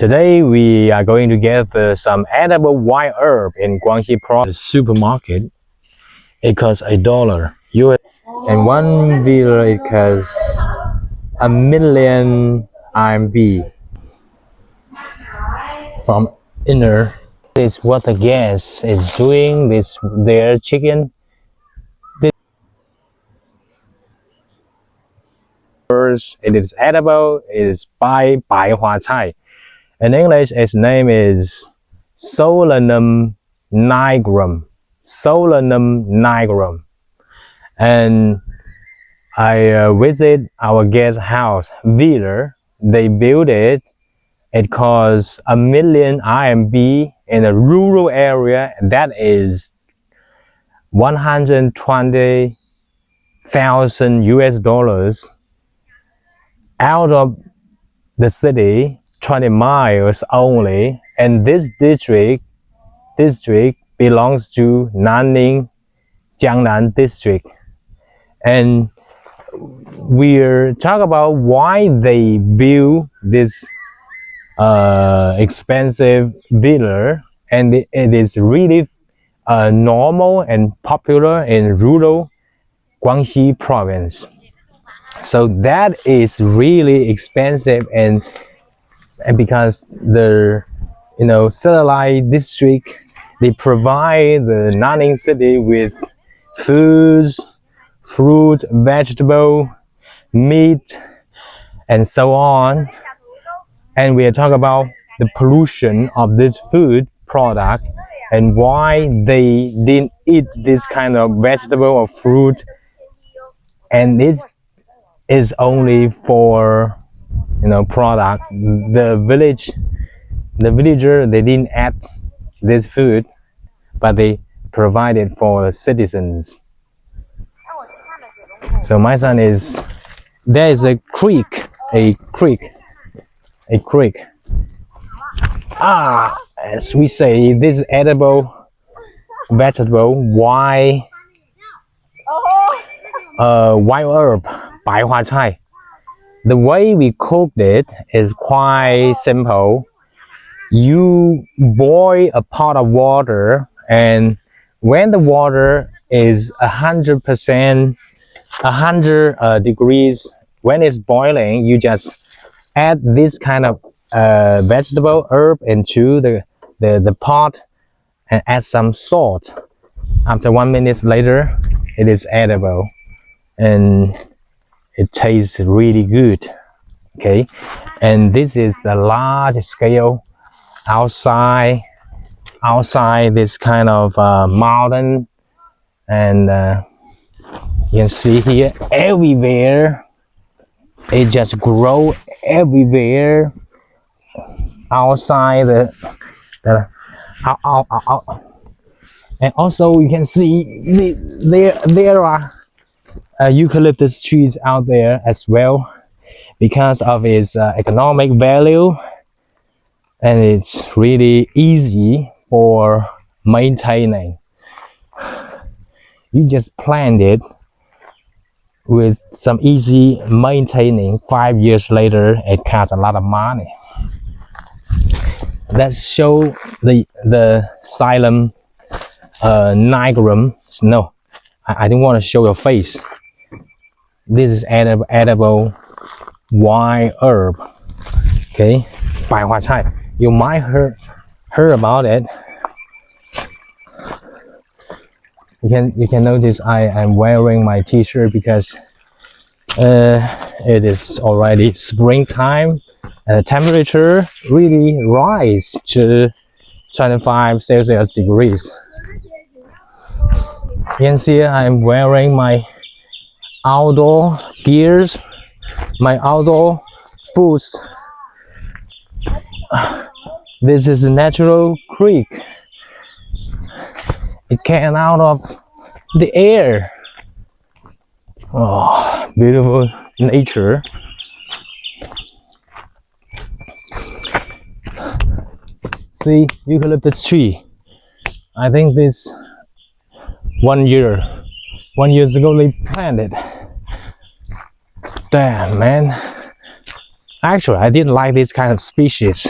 Today we are going to get some edible white herb in GuangXi Province supermarket. It costs $1 US, and one villa it costs 1,000,000 RMB. From inner, this is what the gas is doing. This their chicken. It is edible. It is by Baihua Cai. In English, its name is Solanum nigrum. Solanum nigrum. And I visit our guest house, villa. They built it. It costs 1,000,000 RMB in a rural area. That is 120,000 US dollars. Out of the city, 20 miles only, and this district belongs to Nanning, Jiangnan district. And we're talking about why they build this expensive villa, and it is really normal and popular in rural GuangXi province. So that is really expensive, and because the satellite district, they provide the Nanning city with foods, fruit, vegetable, meat, and so on. And we are talking about the pollution of this food product and why they didn't eat this kind of vegetable or fruit, and this is only for product. The villager, they didn't add this food, but they provided for the citizens. So my son is, there is a creek. As we say, this edible vegetable, white herb, Baihua Cai. The way we cooked it is quite simple. You boil a pot of water, and when the water is 100%, 100 degrees, when it's boiling, you just add this kind of vegetable herb into the pot and add some salt. After 1 minute later, it is edible, and it tastes really good. Okay, and this is the large scale outside this kind of mountain, and you can see here everywhere. It just grow everywhere outside and also you can see there are eucalyptus trees out there as well, because of its economic value, and it's really easy for maintaining. You just plant it with some easy maintaining. 5 years later, it costs a lot of money. Let's show the Solanum nigrum. No, I don't want to show your face. This is edible white herb. Okay, Baihua Cai. You might heard about it. You can notice I am wearing my t-shirt because it is already springtime, and the temperature really rise to 25 Celsius degrees. You can see I'm wearing my outdoor gears, my outdoor boots. This is a natural creek. It came out of the air. Oh, beautiful nature. See, eucalyptus tree. I think this 1 year ago they planted. Damn, man. Actually, I didn't like this kind of species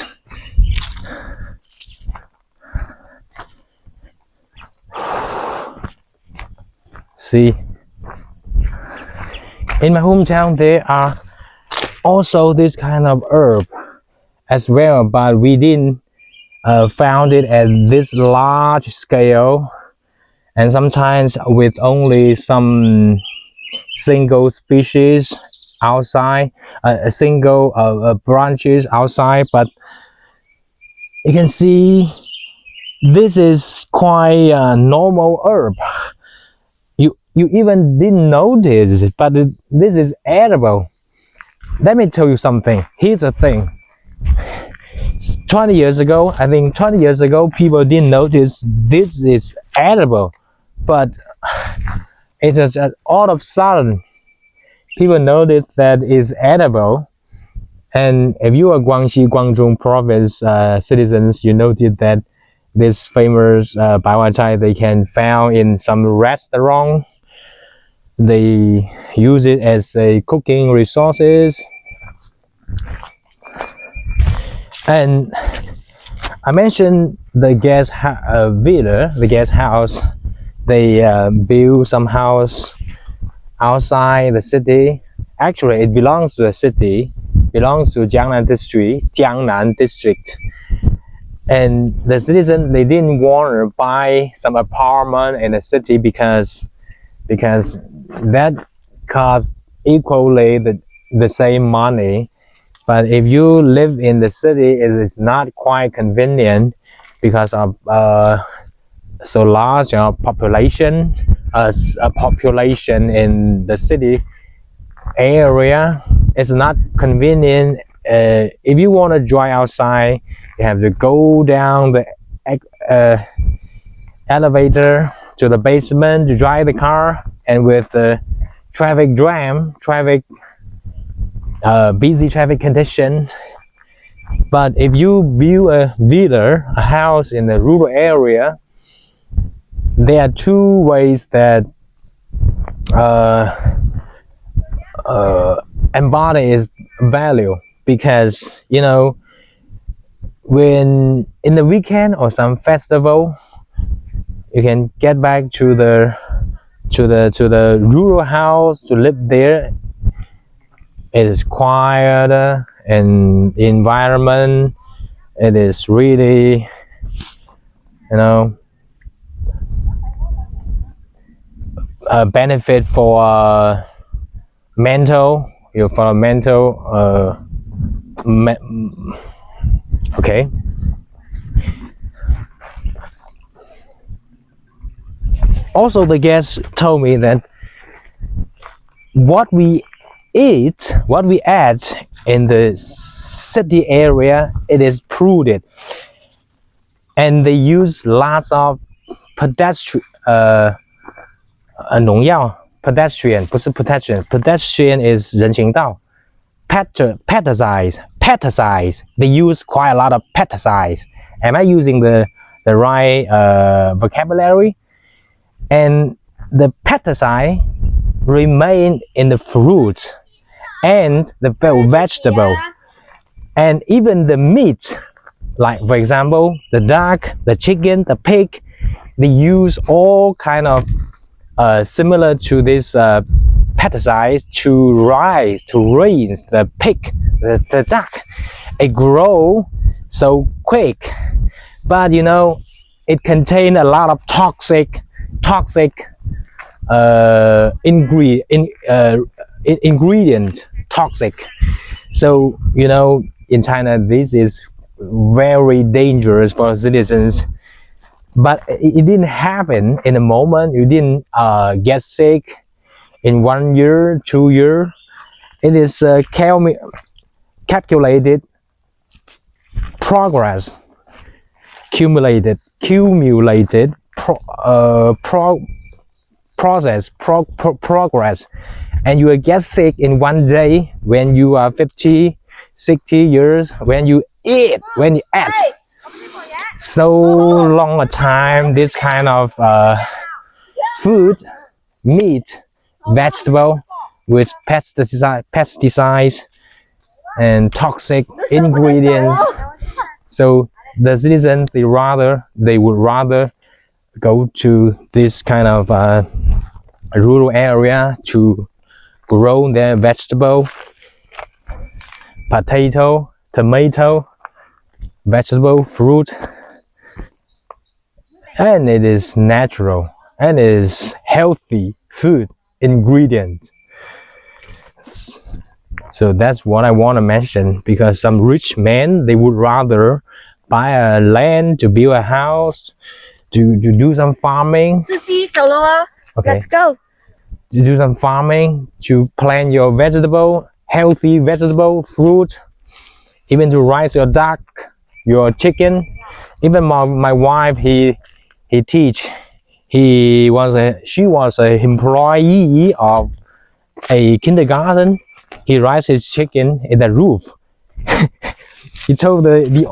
see. In my hometown, there are also this kind of herb as well, but we didn't found it at this large scale, and sometimes with only some single species outside, a single branches outside. But you can see this is quite a normal herb. You even didn't notice it, but this is edible. Let me tell you something. Here's the thing. 20 years ago, I think 20 years ago, people didn't notice this is edible, but it is all of a sudden people noticed that it's edible. And if you are Guangxi, Guangzhou province citizens, you noted that this famous baihuachai they can found in some restaurant. They use it as a cooking resources. And I mentioned the guest villa, the guest house. They build some house outside the city. Actually, it belongs to the city, belongs to Jiangnan district. And the citizen, they didn't want to buy some apartment in the city because that costs equally the same money. But if you live in the city, it is not quite convenient because of so large population. A population in the city area, it's not convenient. If you want to drive outside, you have to go down the elevator to the basement to drive the car, and with the traffic jam, busy traffic condition. But if you build a villa, a house in the rural area, there are two ways that embody its value. Because you know, when in the weekend or some festival, you can get back to the rural house to live there. It is quieter, and the environment, it is really, you know, a benefit for mental, okay. Also, the guest told me that what we add in the city area, it is polluted, and they use lots of pedestrian 农药 pedestrian 不是 pedestrian is 人行道 pesticides they use quite a lot of pesticides. Am I using the right vocabulary? And the pesticide remain in the fruit and the vegetable, and even the meat, like for example the duck, the chicken, the pig, they use all kind of similar to this pesticides to raise the pig, the duck. It grow so quick, but you know, it contains a lot of toxic ingredient toxic. So you know, in China this is very dangerous for citizens. But it didn't happen in a moment. You didn't get sick in 1 year, 2 years. It is calculated progress, accumulated progress, and you will get sick in 1 day when you are 50, 60 years, when you eat so long a time this kind of food, meat, vegetable with pesticides and toxic ingredients. So the citizens, they would rather go to this kind of rural area to grow their vegetable, potato, tomato, vegetable, fruit, and it is natural and is healthy food ingredient. So that's what I want to mention, because some rich men, they would rather buy a land to build a house, to do some farming. Okay. Let's go. To do some farming, to plant your vegetable, healthy vegetable, fruit, even to raise your duck, your chicken. Even my wife, she was a employee of a kindergarten. He raised his chicken in the roof. He told the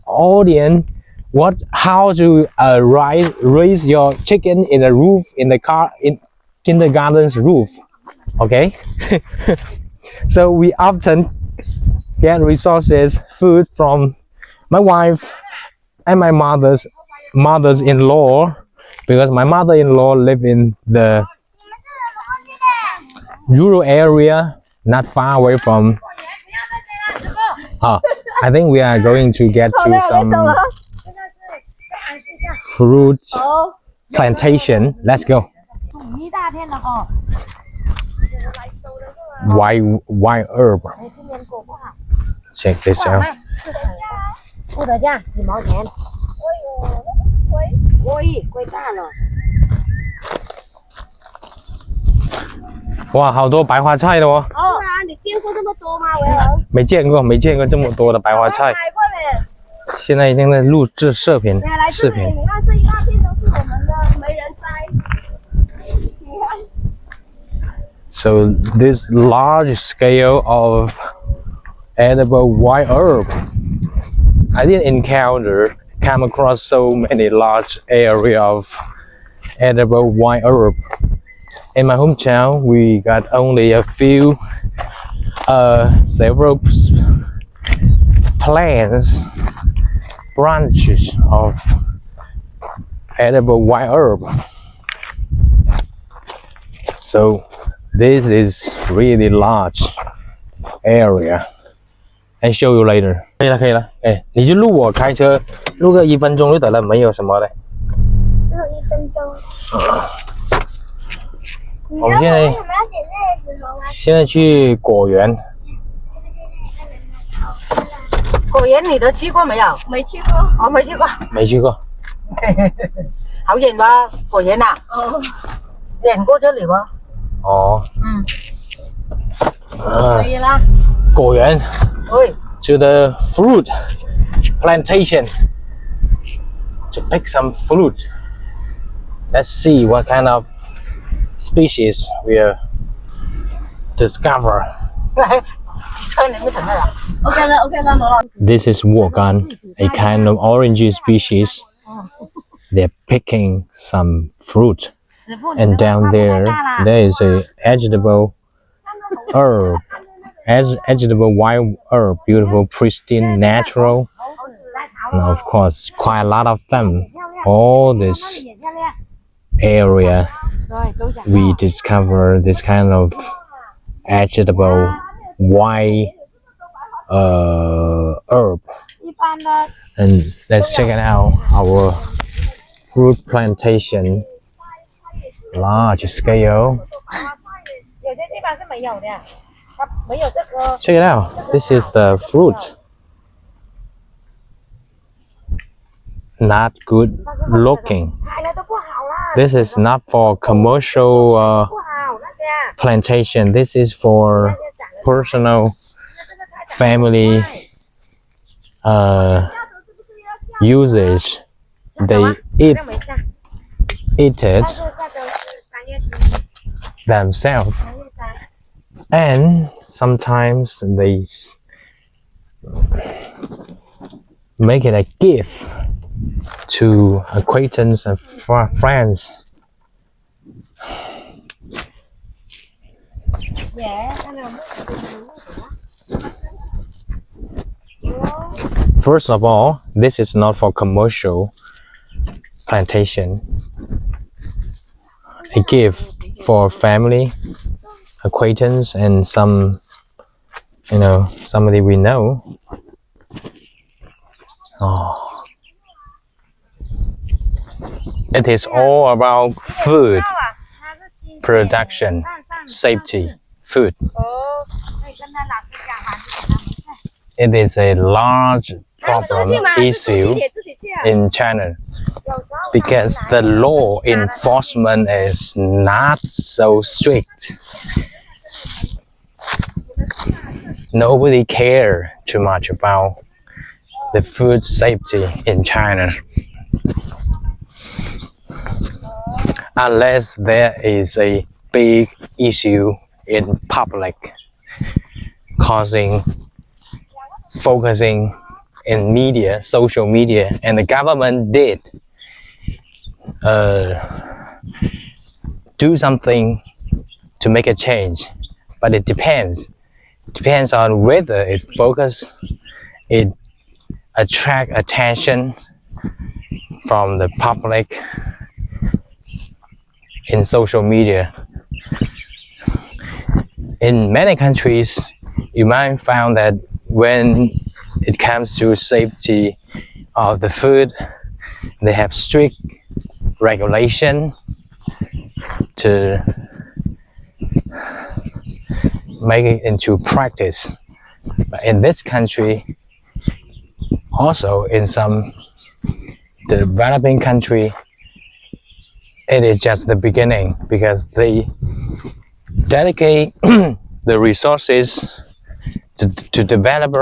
audience how to raise your chicken in the roof in kindergarten's roof. Okay. So we often get resources, food from my wife and my mother's-in-law, because my mother-in-law live in the rural area, not far away from. I think we are going to get to some fruit plantation. Let's go. White herb. Check this out. 不得价几毛钱。贵大了。哇，好多白花菜的哦。哦啊，你见过这么多吗？维恒？没见过这么多的白花菜。买过嘞。现在已经在录制视频。你看这一大片都是我们的，没人摘。你看。So this large scale of edible white herb, I didn't come across so many large area of edible white herb. In my hometown, we got only a few, several plants, branches of edible white herb. So this is really large area. I show you later. 可以了，哎，你就录我开车，录个1分钟就得了，没有什么的。录1分钟。我们现在去果园。果園你都去過沒有？沒去過。我沒去過。沒去過。好遠喎，果園啊？哦。遠過這裡喎。哦。嗯。可以啦。果園。對。To the fruit plantation to pick some fruit. Let's see what kind of species we'll discover. This is wagan, a kind of orange species. They're picking some fruit, and down there is a vegetable herb, vegetable white herb, beautiful, pristine, natural. And of course, quite a lot of them. All this area, we discover this kind of vegetable white herb. And let's check it out. Our fruit plantation, large scale. Check it out. This is the fruit. Not good looking. This is not for commercial plantation. This is for personal family usage. They eat it themselves, and sometimes they make it a gift to acquaintance and friends. First of all, this is not for commercial plantation. A gift for family, acquaintance, and some, somebody we know. Oh. It is all about food production, safety, food. It is a large problem issue in China because the law enforcement is not so strict. Nobody cares too much about the food safety in China. Unless there is a big issue in public focusing in media, social media, and the government did do something to make a change, but it depends on whether it attract attention from the public in social media. In many countries, you might find that when it comes to safety of the food, they have strict regulation to make it into practice. But in this country, also in some developing country, it is just the beginning because they dedicate the resources to develop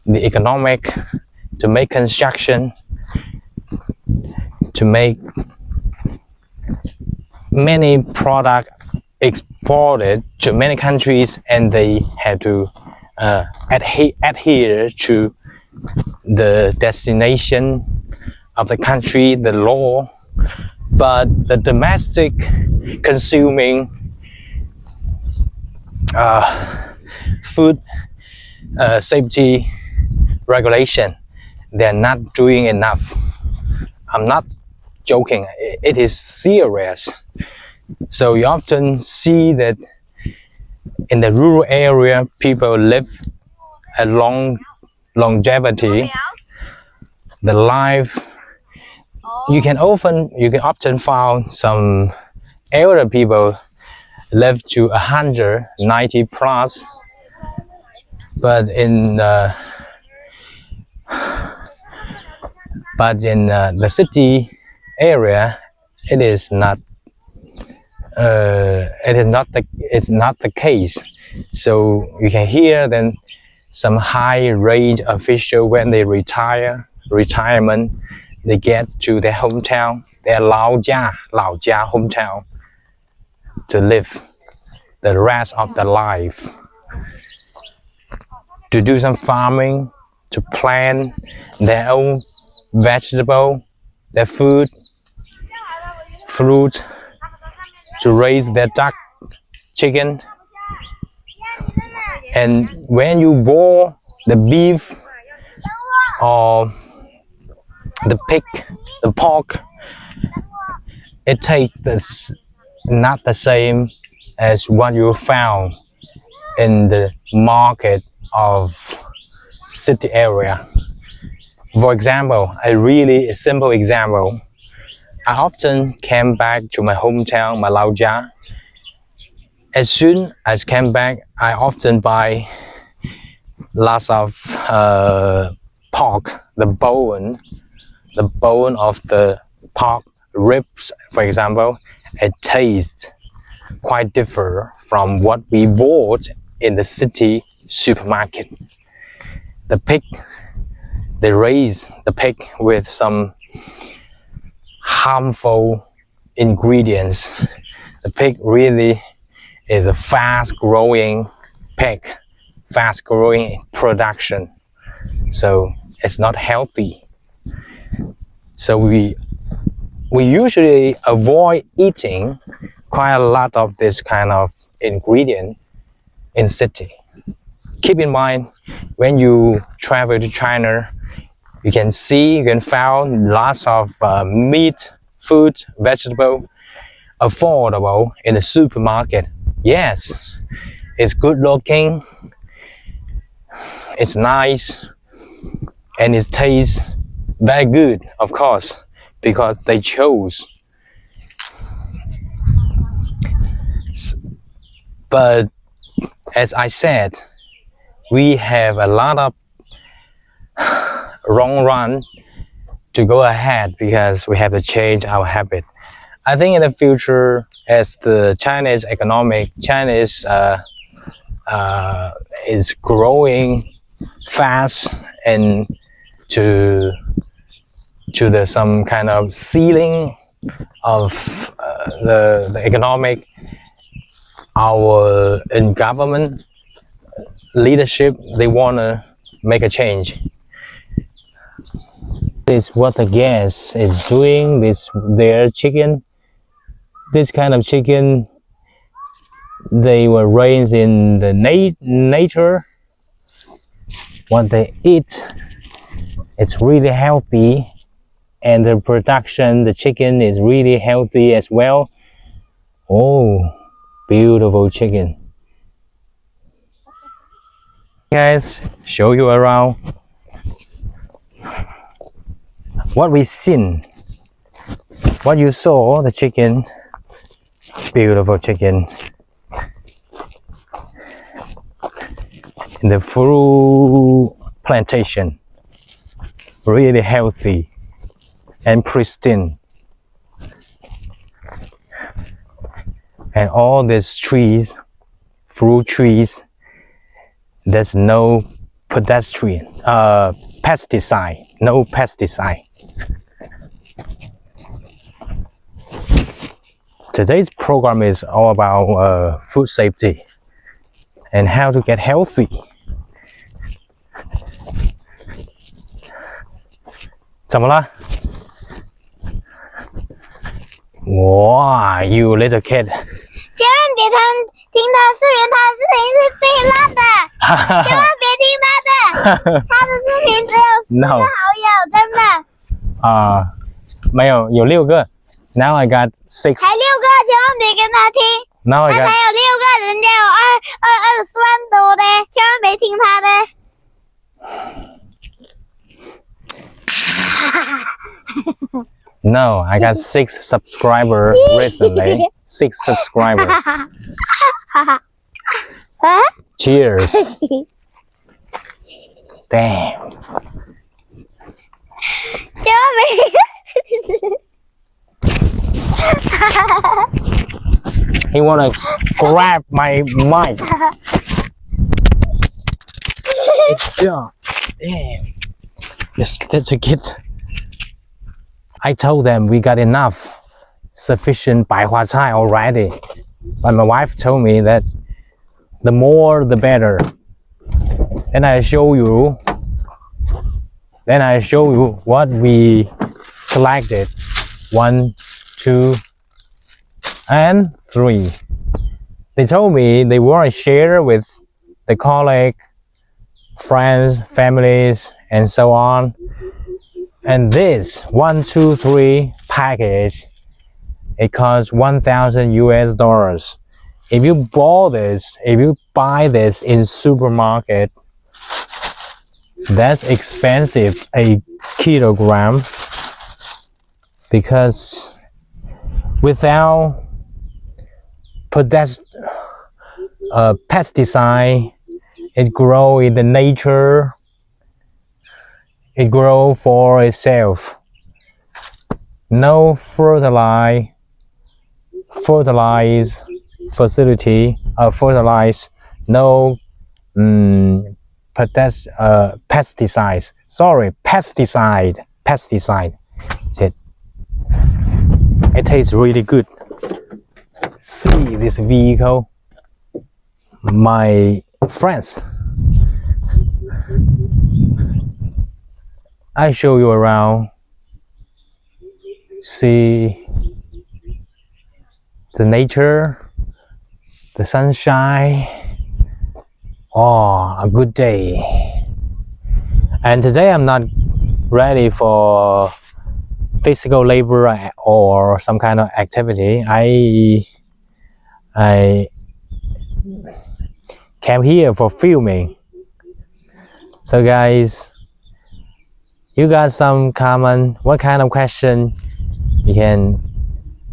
the economic, to make construction, to make many products exported to many countries, and they have to adhere to the destination of the country, the law. But the domestic consuming food safety regulation, they're not doing enough. I'm not joking, it is serious. So you often see that in the rural area, people live a long longevity. The life, you can often find some elder people live to 190 plus, but in the city area, it's not the case. So you can hear then some high range official, when they retirement, they get to their hometown, their 老家 hometown, to live the rest of their life, to do some farming, to plant their own vegetable, their food, fruit, to raise their duck, chicken. And when you boil the beef or the pig, the pork, it tastes not the same as what you found in the market of city area. For example, a really simple example, I often came back to my hometown, my 老家. As soon as I came back, I often buy lots of pork, the bone of the pork ribs, for example. It tastes quite different from what we bought in the city supermarket. The pig, they raise the pig with some harmful ingredients. The pig really is a fast-growing pig, fast-growing production, so it's not healthy. So we usually avoid eating quite a lot of this kind of ingredient in city. Keep in mind, when you travel to China, you can find lots of meat, food, vegetable affordable in the supermarket. Yes, it's good looking, it's nice, and it tastes very good, of course, because they chose. But as I said, we have a lot of long run to go ahead because we have to change our habit. I think in the future, as the Chinese is growing fast and to the some kind of ceiling of the economic, our in government leadership, they want to make a change. This is what the gas is doing. Their chicken, this kind of chicken, they were raised in the nature. What they eat, it's really healthy, and the production, the chicken is really healthy as well. Oh, beautiful chicken. Guys, show you around what we seen, what you saw, the chicken, beautiful chicken in the fruit plantation, really healthy and pristine. And all these trees, fruit trees, there's no pesticide, no pesticide. Today's program is all about food safety and how to get healthy. Wow, you little kid. 千万别听他视频，他的视频是废烂的，千万别听他的，他的视频只有4个好友，真的。没有，有6个。Now I got 6. 才6个，千万别跟他听。Now I 他 got 才有6个，人家有24万多的，千万别听他的。No, I got 6 subscribers recently. 6 subscribers. Cheers. Damn. 千万别。He wanna grab my mic. Good job. Damn. That's a kid. I told them we got enough, sufficient 白花菜 already. But my wife told me that the more the better. Then I show you what we selected. 1, 2, and 3. They told me they want to share with the colleague, friends, families, and so on. And this 1, 2, 3 package, it costs $1,000. If you buy this in supermarket, that's expensive, a kilogram, because without pesticide, it grow in the nature. It grow for itself. No fertilize facility. No pesticides. Sorry, pesticide. It tastes really good. See this vehicle, my friends. I show you around. See the nature, the sunshine. Oh, a good day. And today I'm not ready for physical labor or some kind of activity, I came here for filming. So guys, you got some comment, what kind of question you can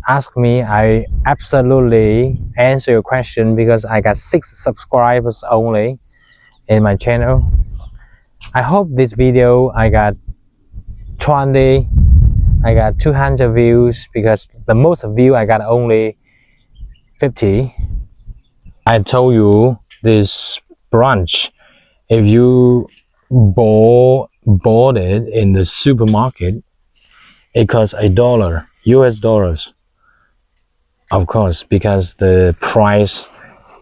ask me. I absolutely answer your question because I got 6 subscribers only in my channel. I hope this video I got 200 views because the most view I got only 50. I told you this branch, if you bought it in the supermarket, it costs $1 US dollars. Of course, because the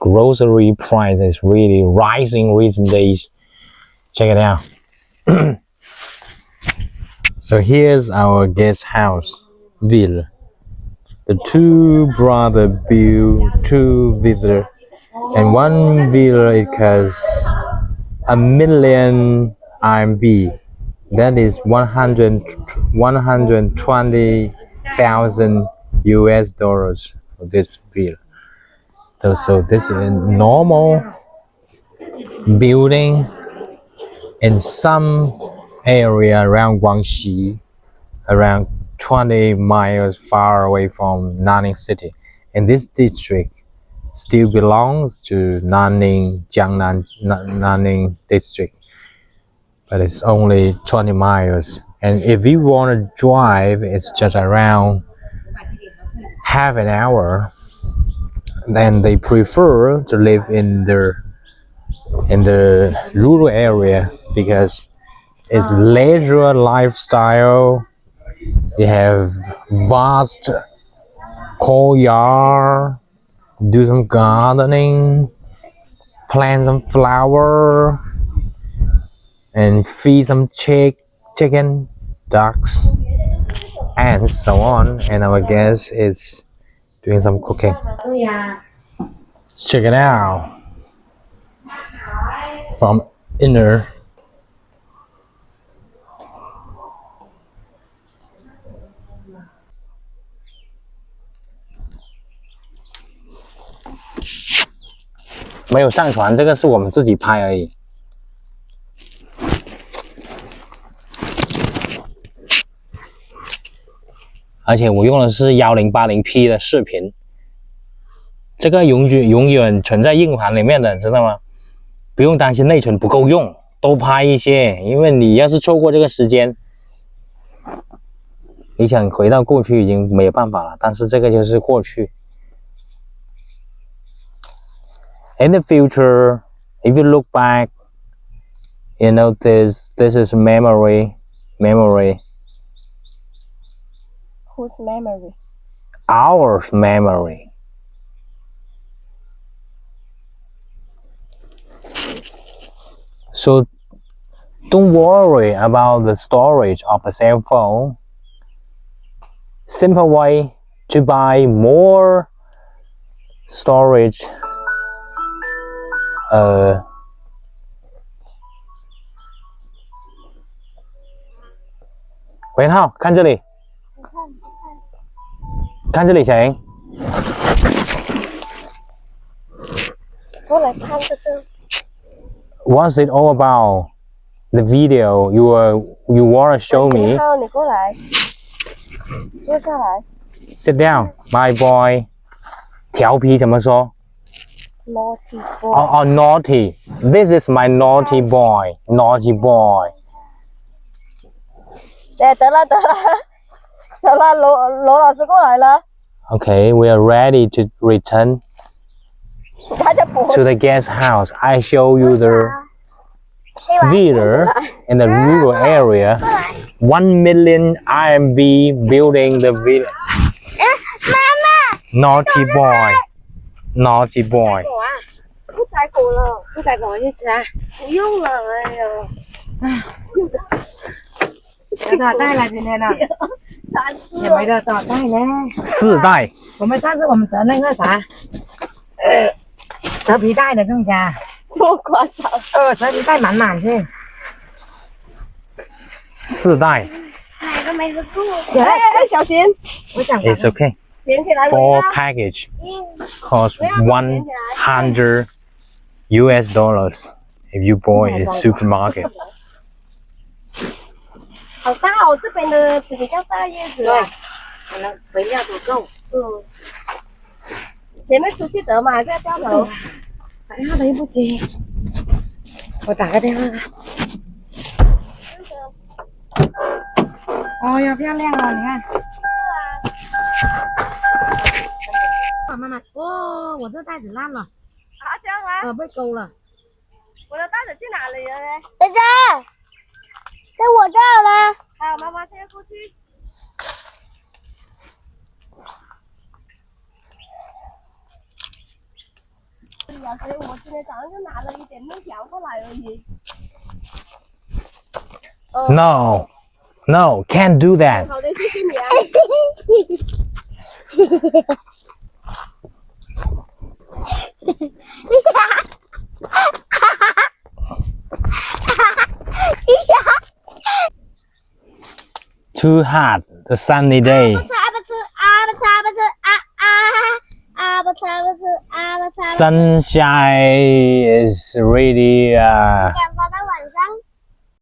grocery price is really rising recent days. Check it out. So here's our guest house, Ville. The 2 brothers built 2 villas, and 1 villa it costs $1,000,000 RMB. That is 120,000 US dollars for this villa. So this is a normal building in some area around GuangXi, around 20 miles far away from Nanning City. And this district still belongs to Nanning district, but it's only 20 miles. And if you want to drive, it's just around half an hour. Then they prefer to live in the rural area because it's leisure lifestyle. They have vast courtyard, do some gardening, plant some flower, and feed some chicken, ducks, and so on. And our guest is doing some cooking. Check it out from inner.没有上传，这个是我们自己拍而已。而且我用的是1080p 的视频，这个永远存在硬盘里面的，知道吗？不用担心内存不够用，多拍一些，因为你要是错过这个时间，你想回到过去已经没有办法了。但是这个就是过去。In the future, if you look back, you know this is memory. Whose memory? Our memory. So don't worry about the storage of the cell phone. Simple way to buy more storage. 韦浩，看这里，看这里，小莹。过来看这个。What's it all about? The video you want to show me? 浩，你过来，坐下来。Sit down, my boy. 调皮怎么说？ Naughty boy. Oh, naughty. This is my naughty boy. Naughty boy. 得了，走了，罗老师过来了。Okay, we are ready to return to the guest house. I show you the villa in the rural area. 1,000,000 RMB building the villa. 妈妈 Naughty boy. Naughty boy. 不宰狗了，不宰狗一起来。不用了，哎呦。有多少袋了？今天呢？也没多少袋呢。4袋。我们上次我们得那个啥，蛇皮袋的更加。多夸张。蛇皮袋满去。4袋。哪个都没吃过。哎，小心！我讲 It's okay. 捡起来。 4 package cost $100 if you buy in supermarket. 好大哦，这边的比较大叶子。对，可能肥料不够。前面出去得嘛，在掉头。打电话他又不接，我打个电话。哦哟，漂亮哦，你看。妈妈，哦，我这袋子烂了。啊，这样啊？被勾了。我的袋子去哪里了呢？姐姐，在我这儿吗？好，妈妈现在过去。所以我今天早上就拿了一点面条过来而已。No, no, can't do that. 好的，谢谢你啊。Too hot, the sunny day. Sunshine is really